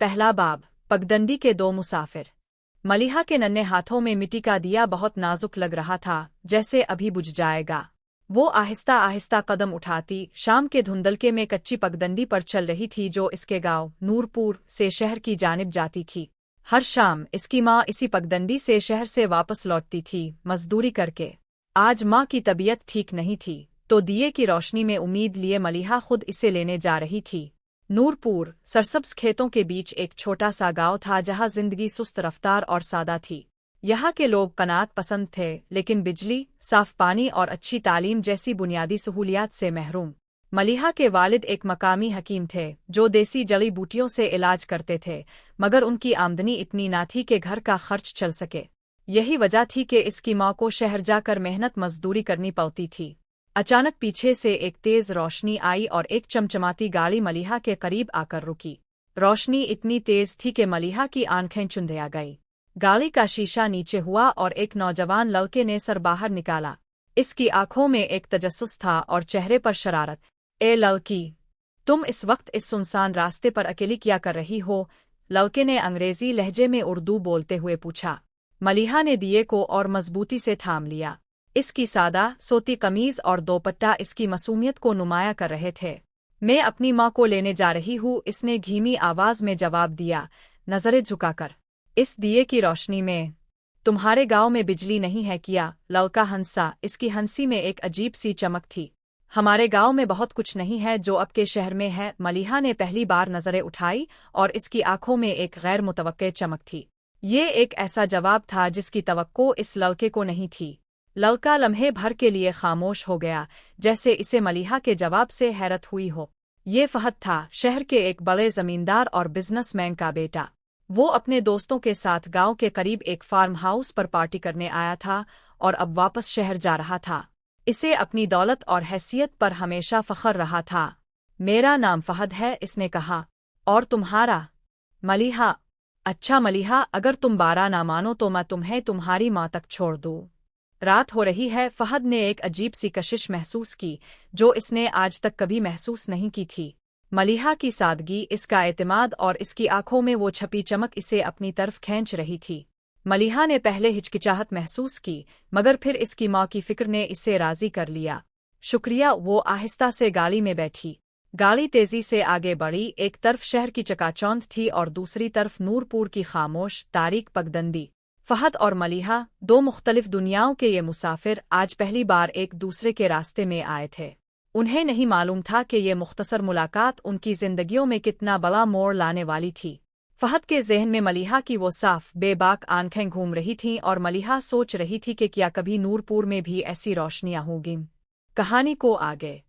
पहला बाब पगडंडी के दो मुसाफिर। मलिहा के नन्हे हाथों में मिट्टी का दिया बहुत नाजुक लग रहा था, जैसे अभी बुझ जाएगा। वो आहिस्ता आहिस्ता कदम उठाती शाम के धुंधलके में कच्ची पगडंडी पर चल रही थी जो इसके गांव नूरपुर से शहर की जानिब जाती थी। हर शाम इसकी माँ इसी पगडंडी से शहर से वापस लौटती थी, मजदूरी करके। आज माँ की तबीयत ठीक नहीं थी, तो दिए की रोशनी में उम्मीद लिए मलिहा खुद इसे लेने जा रही थी। नूरपुर सरसब्ज खेतों के बीच एक छोटा सा गांव था जहां जिंदगी सुस्त रफ्तार और सादा थी। यहाँ के लोग कनात पसंद थे, लेकिन बिजली, साफ पानी और अच्छी तालीम जैसी बुनियादी सहूलियात से महरूम। मलिहा के वालिद एक मकामी हकीम थे जो देसी जड़ी बूटियों से इलाज करते थे, मगर उनकी आमदनी इतनी ना थी कि घर का खर्च चल सके। यही वजह थी कि इसकी माँ को शहर जाकर मेहनत मजदूरी करनी पड़ती थी। अचानक पीछे से एक तेज रोशनी आई और एक चमचमाती गाड़ी मलिहा के करीब आकर रुकी। रोशनी इतनी तेज थी कि मलिहा की आंखें चुंधिया गई। गाड़ी का शीशा नीचे हुआ और एक नौजवान लड़के ने सर बाहर निकाला। इसकी आंखों में एक तजस्सुस था और चेहरे पर शरारत। ए लड़की, तुम इस वक्त इस सुनसान रास्ते पर अकेली क्या कर रही हो? लड़के ने अंग्रेजी लहजे में उर्दू बोलते हुए पूछा। मलिहा ने दिए को और मजबूती से थाम लिया। इसकी सादा सोती कमीज और दोपट्टा इसकी मासूमियत को नुमाया कर रहे थे। मैं अपनी माँ को लेने जा रही हूँ, इसने धीमी आवाज में जवाब दिया, नजरें झुकाकर। इस दिए की रोशनी में तुम्हारे गांव में बिजली नहीं है क्या? लड़का हंसा। इसकी हंसी में एक अजीब सी चमक थी। हमारे गांव में बहुत कुछ नहीं है जो आपके शहर में है। मलिहा ने पहली बार नजरें उठाई और इसकी आंखों में एक गैर मुतवक्के चमक थी। ये एक ऐसा जवाब था जिसकी तवक्को इस लड़के को नहीं थी। लड़का लम्हे भर के लिए खामोश हो गया, जैसे इसे मलिहा के जवाब से हैरत हुई हो। ये फहद था, शहर के एक बड़े जमींदार और बिजनेसमैन का बेटा। वो अपने दोस्तों के साथ गांव के करीब एक फार्म हाउस पर पार्टी करने आया था और अब वापस शहर जा रहा था। इसे अपनी दौलत और हैसियत पर हमेशा फख्र रहा था। मेरा नाम फहद है, इसने कहा। और तुम्हारा? मलिहा। अच्छा मलिहा, अगर तुम बारा ना मानो तो मैं तुम्हें तुम्हारी माँ तक छोड़ दूँ। रात हो रही है। फहद ने एक अजीब सी कशिश महसूस की, जो इसने आज तक कभी महसूस नहीं की थी। मलिहा की सादगी, इसका एतमाद और इसकी आंखों में वो छपी चमक इसे अपनी तरफ खींच रही थी। मलिहा ने पहले हिचकिचाहट महसूस की, मगर फिर इसकी माँ की फिक्र ने इसे राजी कर लिया। शुक्रिया। वो आहिस्ता से गाड़ी में बैठी। गाड़ी तेजी से आगे बढ़ी। एक तरफ शहर की चकाचौंध थी और दूसरी तरफ नूरपुर की खामोश तारीक पगडंडी। फहद और मलिहा, दो मुख्तलिफ दुनियाओं के ये मुसाफिर, आज पहली बार एक दूसरे के रास्ते में आए थे। उन्हें नहीं मालूम था कि ये मुख्तसर मुलाकात उनकी जिंदगियों में कितना बड़ा मोड़ लाने वाली थी। फहद के जहन में मलिहा की वो साफ बेबाक आंखें घूम रही थीं और मलिहा सोच रही थी कि क्या कभी नूरपुर में भी ऐसी रोशनियां होंगी। कहानी को आगे